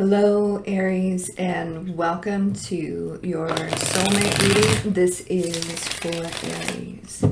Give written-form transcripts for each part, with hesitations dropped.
Hello, Aries, and welcome to your soulmate reading. This is for Aries.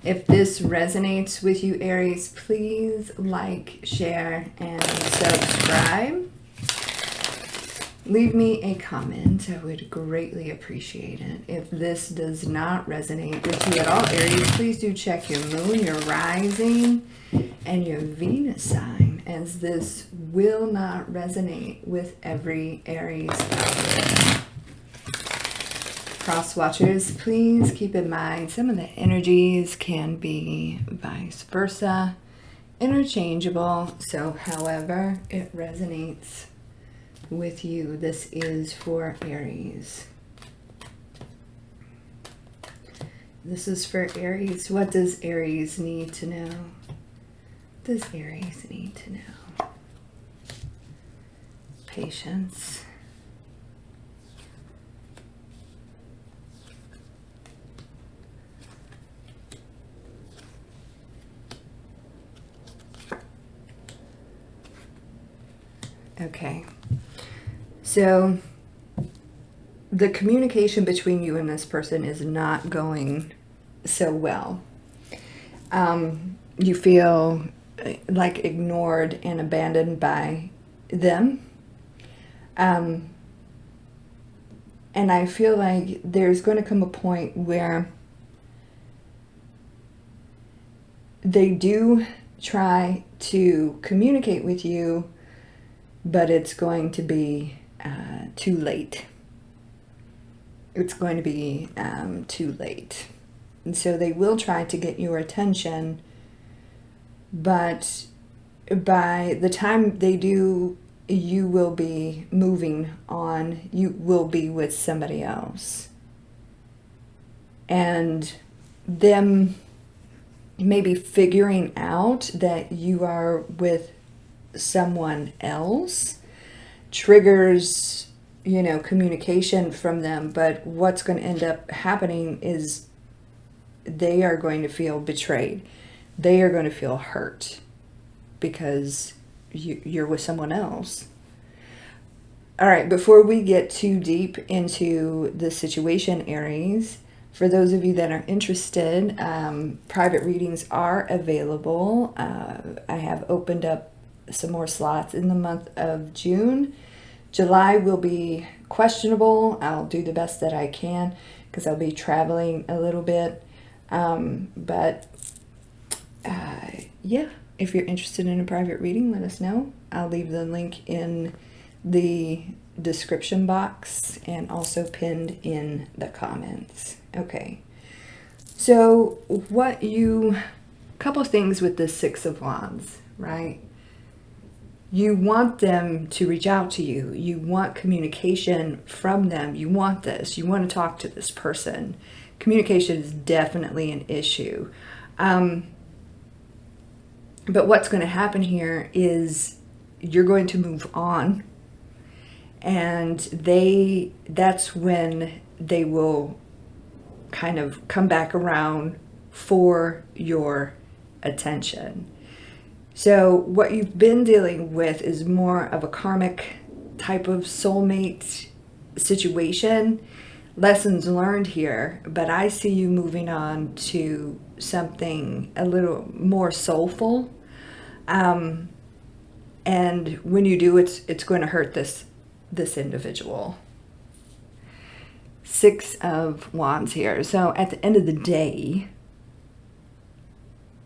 If this resonates with you, Aries, please like, share, and subscribe. Leave me a comment. I would greatly appreciate it. If this does not resonate with you at all, Aries, please do check your moon, your rising, and your Venus sign, as this will not resonate with every Aries out there. Cross watchers, please keep in mind some of the energies can be vice versa, interchangeable. So however it resonates with you, this is for Aries. This is for Aries. What does Aries need to know? Does Aries need to know? Patience. Okay. So the communication between you and this person is not going so well. You feel like ignored and abandoned by them. And I feel like there's going to come a point where they do try to communicate with you, but it's going to be too late. It's going to be too late. And so they will try to get your attention, but by the time they do, you will be moving on. You will be with somebody else. And them maybe figuring out that you are with someone else triggers, communication from them. But what's going to end up happening is they are going to feel betrayed. They are going to feel hurt because you're with someone else. All right, before we get too deep into the situation, Aries, for those of you that are interested, private readings are available. I have opened up some more slots in the month of June. July will be questionable. I'll do the best that I can because I'll be traveling a little bit. Yeah, if you're interested in a private reading, let us know. I'll leave the link in the description box and also pinned in the comments. Okay, so couple things with the Six of Wands, right? You want them to reach out to you. You want communication from them. You want this. You want to talk to this person. Communication is definitely an issue. But what's going to happen here is you're going to move on. And that's when they will kind of come back around for your attention. So what you've been dealing with is more of a karmic type of soulmate situation. Lessons learned here, but I see you moving on to something a little more soulful. And when you do, it's going to hurt this individual. Six of Wands here. So at the end of the day,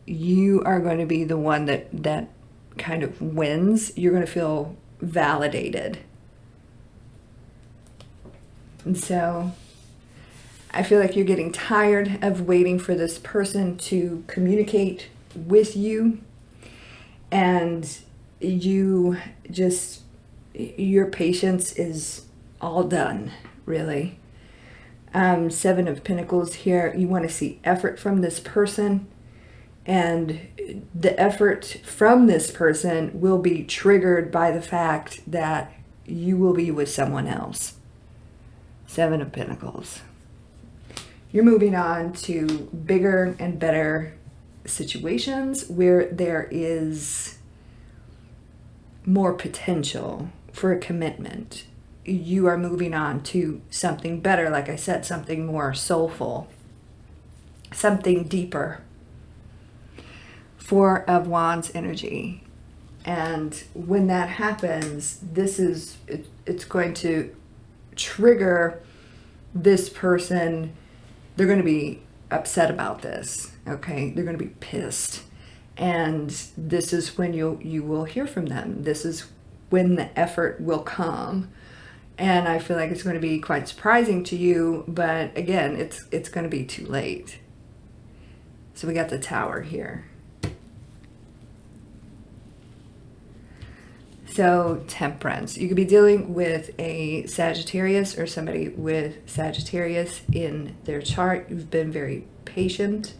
you are going to be the one that kind of wins. You're going to feel validated. And so I feel like you're getting tired of waiting for this person to communicate with you. And your patience is all done, really. Seven of Pentacles here. You want to see effort from this person. And the effort from this person will be triggered by the fact that you will be with someone else. Seven of Pentacles. You're moving on to bigger and better situations where there is more potential for a commitment. You are moving on to something better, like I said, something more soulful, something deeper. Four of Wands energy. And when that happens, it's going to trigger this person. They're going to be upset about this, okay? They're going to be pissed. And this is when you will hear from them. This is when the effort will come. And I feel like it's going to be quite surprising to you, but again, it's going to be too late. So we got the Tower here. So Temperance, you could be dealing with a Sagittarius or somebody with Sagittarius in their chart. You've been very patient,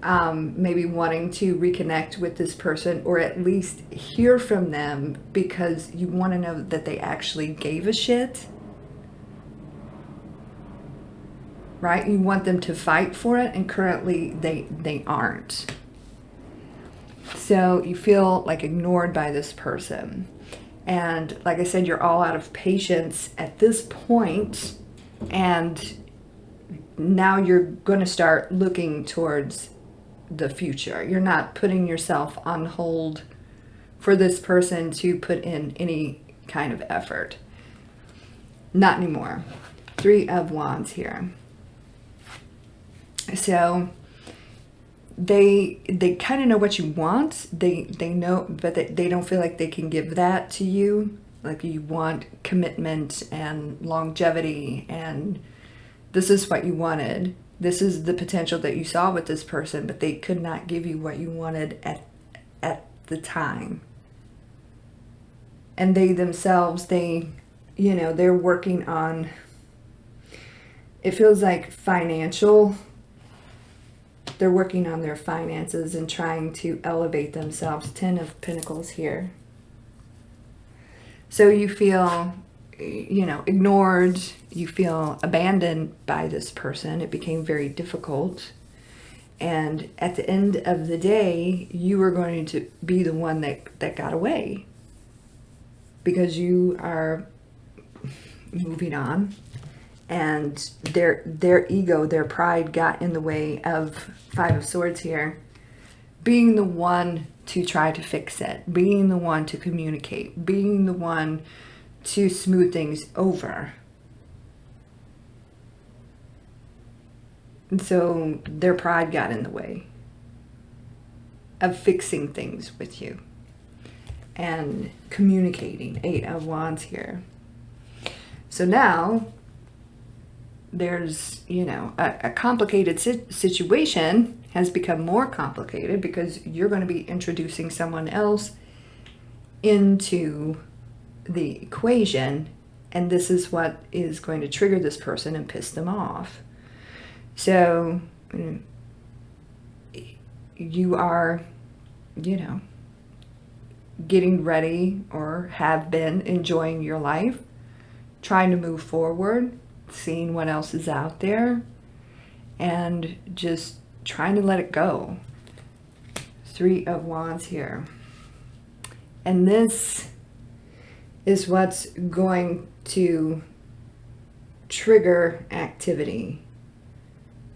maybe wanting to reconnect with this person or at least hear from them because you want to know that they actually gave a shit, right? You want them to fight for it, and currently they aren't. So you feel like ignored by this person. And like I said, you're all out of patience at this point. And now you're going to start looking towards the future. You're not putting yourself on hold for this person to put in any kind of effort. Not anymore. Three of Wands here. So they kind of know what you want. They know, but they don't feel like they can give that to you. Like you want commitment and longevity, and this is what you wanted. This is the potential that you saw with this person, but they could not give you what you wanted at the time. And they themselves, they're working on, it feels like financial. They're working on their finances and trying to elevate themselves. 10 of Pentacles here. So you feel, ignored. You feel abandoned by this person. It became very difficult. And at the end of the day, you are going to be the one that got away. Because you are moving on. And their ego, their pride got in the way of Five of Swords here. Being the one to try to fix it. Being the one to communicate. Being the one to smooth things over. And so their pride got in the way of fixing things with you. And communicating. 8 of Wands here. So now there's, a complicated situation has become more complicated because you're going to be introducing someone else into the equation, and this is what is going to trigger this person and piss them off. So you are, getting ready or have been enjoying your life, trying to move forward, seeing what else is out there, and just trying to let it go. 3 of Wands here. And this is what's going to trigger activity.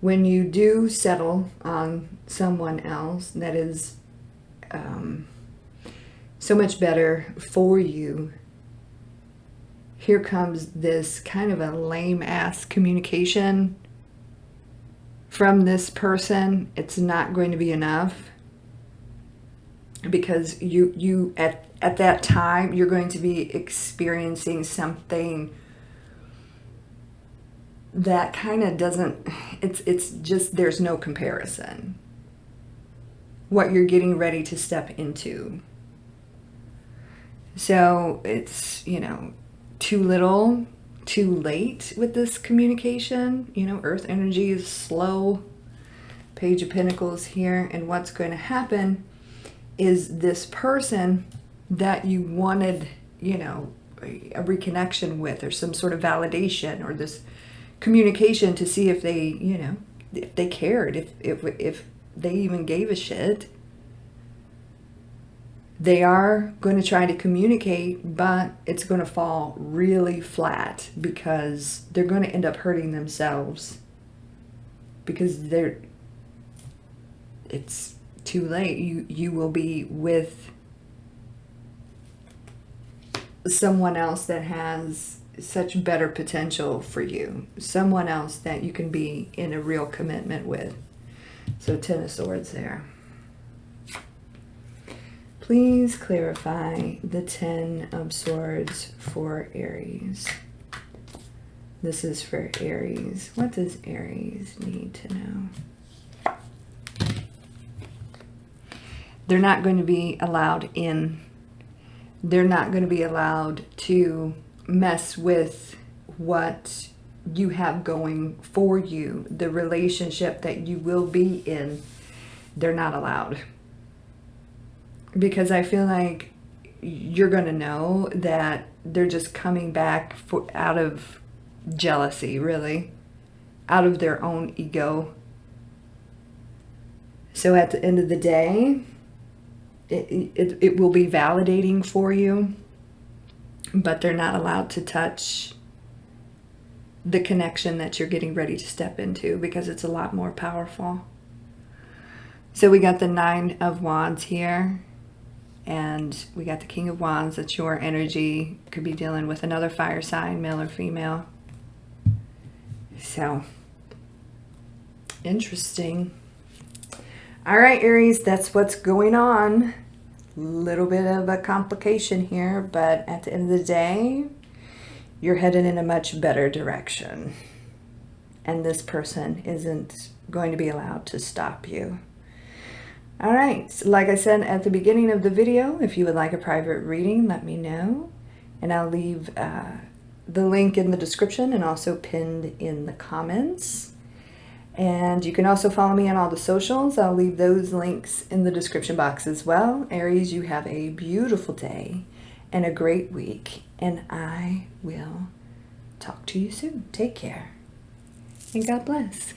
When you do settle on someone else that is so much better for you, here comes this kind of a lame-ass communication from this person. It's not going to be enough because you at that time, you're going to be experiencing something that kind of doesn't, it's just, there's no comparison. What you're getting ready to step into. So it's, too little, too late with this communication. Earth energy is slow. Page of Pentacles here. And what's going to happen is this person that you wanted, a reconnection with, or some sort of validation, or this communication to see if they, if they cared, if they even gave a shit. They are going to try to communicate, but it's going to fall really flat because they're going to end up hurting themselves because it's too late. You will be with someone else that has such better potential for you. Someone else that you can be in a real commitment with. So 10 of Swords there. Please clarify the 10 of Swords for Aries. This is for Aries. What does Aries need to know? They're not going to be allowed in. They're not going to be allowed to mess with what you have going for you. The relationship that you will be in, they're not allowed. Because I feel like you're going to know that they're just coming back out of jealousy, really. Out of their own ego. So at the end of the day, it will be validating for you, but they're not allowed to touch the connection that you're getting ready to step into because it's a lot more powerful. So we got the 9 of Wands here, and we got the King of Wands. That's your energy. Could be dealing with another fire sign, male or female. So, interesting. All right, Aries, that's what's going on. Little bit of a complication here, but at the end of the day, you're headed in a much better direction. And this person isn't going to be allowed to stop you. All right, so like I said at the beginning of the video, if you would like a private reading, let me know. And I'll leave the link in the description and also pinned in the comments. And you can also follow me on all the socials. I'll leave those links in the description box as well. Aries, you have a beautiful day and a great week. And I will talk to you soon. Take care. And God bless.